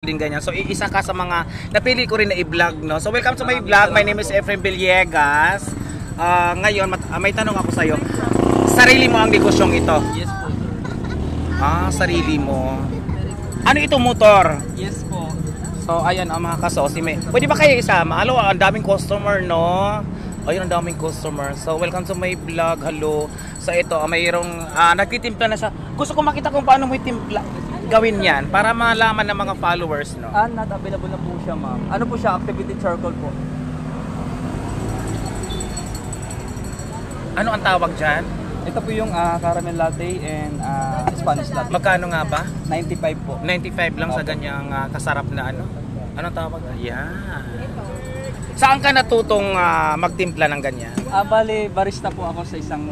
din ganyan. So isa ka sa mga napili ko rin na i-vlog, no. So welcome to my vlog. My name is Efren Villegas. Ngayon may tanong ako sa iyo. Sarili mo ang negosyong ito? Yes po. Sarili mo. Ano ito, motor? Yes po. So ayan ang mga kasosi. Pwede ba kayo isama? Hello, ang daming customer, no. Ayun, ang daming customer. So welcome to my vlog. Hello. So ito, mayroong nagtitimpla na siya. Gusto ko makita kung paano mo itimpla gawin yan para malaman ng mga followers, no? Not available na po siya, ma'am. Ano po siya? Activity circle po. Ano ang tawag dyan? Ito po yung caramel latte and Spanish latte. Magkano nga ba? 95 po. 95 lang sa ganyang kasarap na ano? Anong tawag? Yan. Saan ka natutong magtimpla ng ganyan? Bali, barista po ako sa isang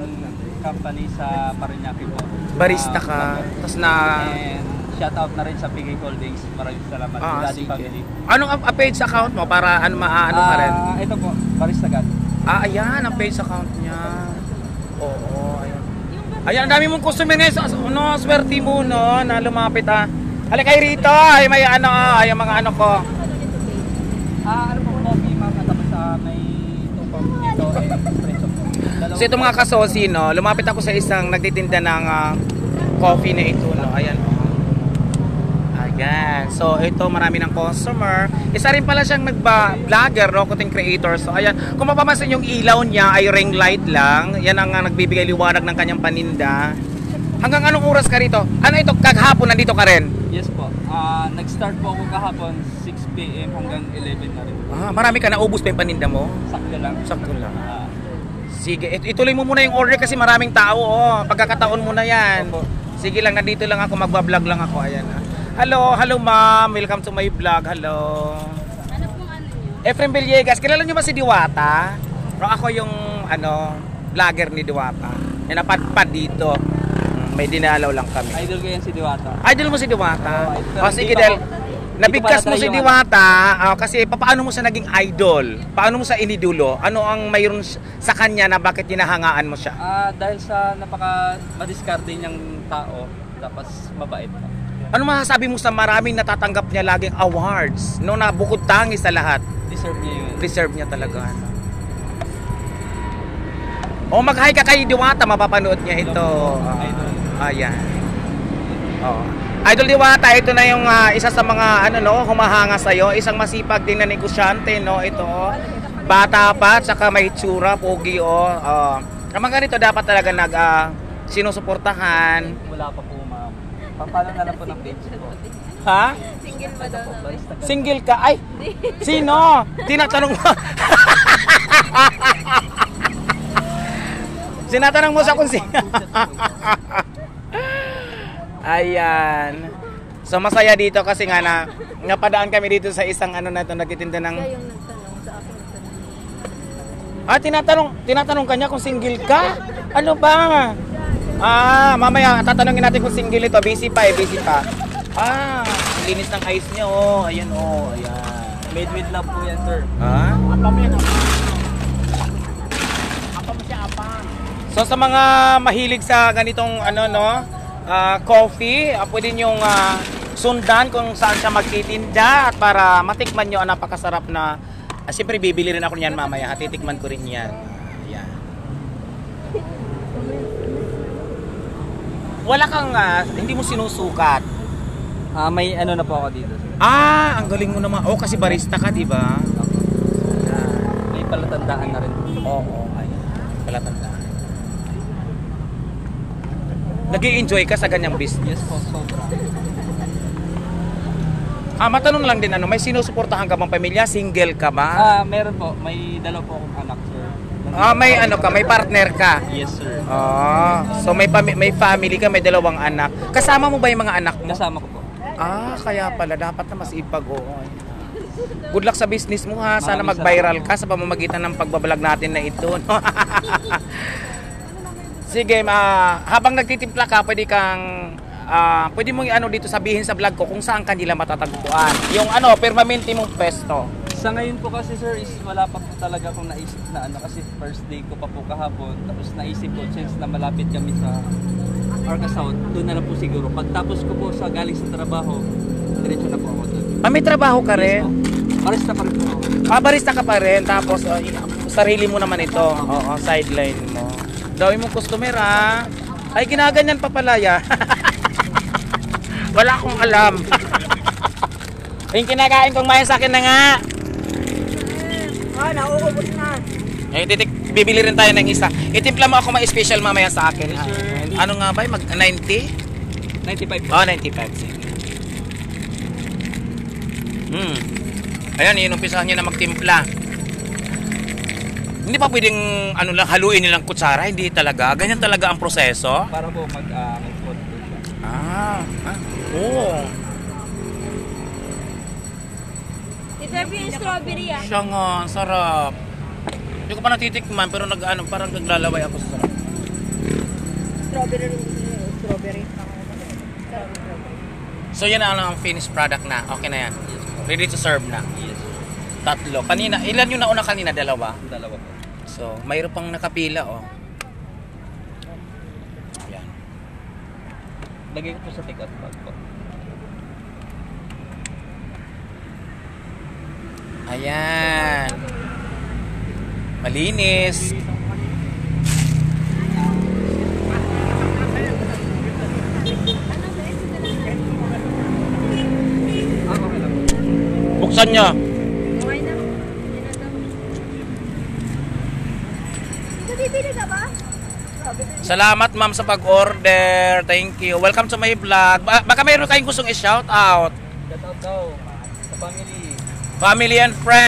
company sa Parañaque po. Barista ka? Tapos na... And shout out na rin sa PK Holdings. Maraming salamat. Daddy Family. Anong page account mo para ano maano ka rin? Ito po, Barista God. Ayan, ang page account niya. Oo, ayan. Ayan, ang dami mong customer ngayon. No, swerte mo, no, na lumapit Halika kayo rito. Ay, may ano, ay, mga ano ko. Ano po, coffee, ma'am. Tapos may tupang dito espresso po. So ito mga kasosi, no, lumapit ako sa isang nagtitinda ng coffee na ito, no. Ayan. Ayan. So ito, marami ng customer. Isa rin pala siyang nagba-vlogger, no, content creator. So ayan, kung mapapansin yung ilaw niya ay ring light lang. Yan ang nagbibigay liwanag ng kanyang paninda. Hanggang anong oras ka rito? Ano ito, kaghapon nandito ka rin? Yes po. Nag-start po ako kahapon 6 PM hanggang 11 na rin. Marami ka naubos pa yung paninda mo? Sakto lang. Sakto lang. Sige, ituloy mo muna yung order kasi maraming tao. Pagkakataon mo na yan. Opo. Sige lang, nandito lang ako, magbablog lang ako. Ayan. Hello ma'am. Welcome to my vlog. Hello. Ano pong ano nyo? Efren Villegas. Kilala nyo ba si Diwata? Pero ako yung vlogger ni Diwata. Yan, napadpad dito. May dinalaw lang kami. Idol ko yan si Diwata. Idol mo si Diwata? Pero Sige, hindi Del. ko Nabigkas mo pa si na-try yung Diwata kasi paano mo siya naging idol? Paano mo sa inidulo? Ano ang mayroon sa kanya na bakit hinahangaan mo siya? Dahil sa madiskarte niyang tao, tapos mabait. Ano masasabi mo sa maraming natatanggap niya laging awards? No, na bukod tangi sa lahat. Deserve niya yun. Reserve niya talaga. O mag-hi ka kay Diwata, mapapanood niya ito. Idol. Ayan. Idol Diwata, ito na yung isa sa mga humahanga sa iyo, isang masipag din na negosyante, no, ito. Bata pa, saka may tsura, pogi Ang ganito dapat talaga sinusuportahan. Wala pa po, ma'am. Pampalo na lang po ng page ko. Ha? Single ba daw? Single ka? Ay, sino? Tinatanong mo. Sinatanong mo sa kung sino. Ayan. So masaya dito kasi nga napadaan kami dito sa isang nagtitinda ng... Siya yung nagtanong sa akin. Tinatanong kanya kung single ka? Ano ba? Mamaya tatanungin natin kung single ito. Busy pa. Linis ng eyes niya, Ayan, ayan. Made with love po yan, sir. Apa mo yan, apa mo siya, apa. So sa mga mahilig sa ganitong coffee, pwede nyong sundan kung saan siya magtitinda at para matikman nyo ang napakasarap na siyempre bibili rin ako niyan mamaya, titikman ko rin yan. Ayan. Wala kang hindi mo sinusukat. May na po ako dito, sir. Ang galing mo naman. Kasi barista ka, di ba? May palatandaan na rin. Oo, ayan. Palatandaan. Nag-i-enjoy ka sa ganyang business? Yes po, sobra. Matanong lang din, may sinusuportahan ka bang pamilya? Single ka ba? Meron po. May dalawa po akong anak, sir. May partner ka? Yes, sir. So may family ka, may dalawang anak. Kasama mo ba yung mga anak mo? Kasama ko po. Kaya pala, dapat na masipag, Good luck sa business mo, ha. Sana Maraming mag-viral ka sa pamamagitan ng pagbablog natin na ito, no? Sige, habang nagtitimpla ka, pwede mong dito sabihin sa vlog ko kung saan kanila matatagpuan. Yung permanente mong pwesto. Sa ngayon po kasi, sir, is wala pa po talaga akong naisip na kasi first day ko pa po kahapon. Tapos naisip ko, since na malapit kami sa Arca South, doon na lang po siguro. Pagtapos ko po sa galing sa trabaho, diretso na po ako doon. Ah, may trabaho ka rin? Barista pa rin po ako. Ah, barista ka pa rin. Tapos, sarili mo naman ito. Oo, sideline mo. Dami mong customer, ha? Ay, ginaganyan pa pala, ya. Wala akong alam. Yung kinakain kong maya sa akin na nga. Ah, nauubos na. Ay, bibili rin tayo ng isa. Itimpla mo ako ma-special mamaya sa akin. Ha? Ano nga ba? Mag 90? 95 po. Oh, 95. Sige. Ayan, inumpisahan niya na magtimpla. Hindi pa pwedeng ano lang, haluin nilang kutsara. Hindi talaga. Ganyan talaga ang proseso. Para po mag-export po siya. Oo. Deserve yung strawberry ah. Siya nga, sarap. Hindi ko pa natitikman, pero parang naglalaway ako sa sarap. Strawberry. Strawberry. So yan ang finished product na. Okay na yan. Ready to serve na. Yes. Tatlo. Kanina, ilan yung nauna kanina? Dalawa. Dalawa po. So, mayroon pang nakapila, oh. Ayan. Lagay ko po sa take-out bag po. Ayan. Malinis. Okay lang. Buksan niya. Okay na. Bibili ka ba? Salamat, ma'am, sa pag-order. Thank you. Welcome to my vlog. Baka mayroon kayong gustong i-shout out. Shout out daw sa family. Family and friends.